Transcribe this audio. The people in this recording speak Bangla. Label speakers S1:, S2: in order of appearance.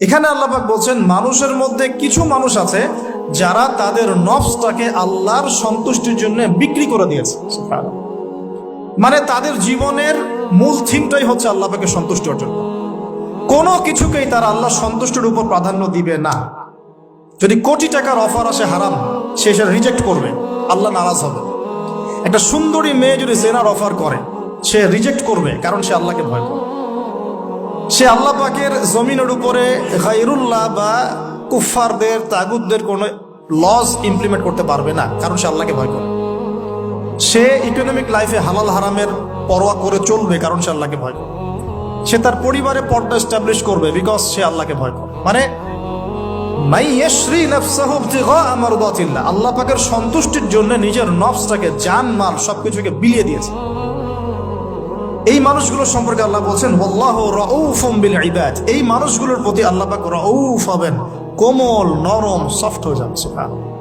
S1: এখানে আল্লাহ পাক বলছেন মানুষের মধ্যে কিছু মানুষ আছে যারা তাদের নফসটাকে আল্লাহর সন্তুষ্টির জন্য বিক্রি করে দিয়েছে। মানে তাদের জীবনের মূল থিমটাই হচ্ছে আল্লাহ পাকের সন্তুষ্টি অর্জন। কোনো কিছুকেই তারা আল্লাহর সন্তুষ্টির উপর প্রাধান্য দিবে না। যদি কোটি টাকার অফার আসে হারাম, সে সেটা রিজেক্ট করবে, আল্লাহ নারাজ হবে। একটা সুন্দরী মেয়ে যদি জেনার অফার করে, সে রিজেক্ট করবে, কারণ সে আল্লাহকে ভয় করে। সে আল্লাহ পাকের জমিনের উপরে গায়রুল্লাহ বা কুফফারদের তাগুতদের কোনো লস ইমপ্লিমেন্ট করতে পারবে না, কারণ সে আল্লাহকে ভয় করে। সে ইকোনমিক লাইফে হালাল হারামের পরোয়া করে চলবে, কারণ সে আল্লাহকে ভয় করে। সে তার পরিবারে পর্দা এস্টাবলিশ করবে, বিকজ সে আল্লাহকে ভয় করে। মানে আল্লাহ পাকের সন্তুষ্টির জন্য নিজের নফসটাকে, জান মাল সবকিছুকে বিলিয়ে দিয়েছে। এই মানুষগুলোর সম্পর্কে আল্লাহ বলছেন ওয়াল্লাহু রাউফুম বিল ইবাদ। এই মানুষগুলোর প্রতি আল্লাহ পাক রাউফ হবেন, কোমল, নরম, সফট হয়ে যান। সুবহানাল্লাহ।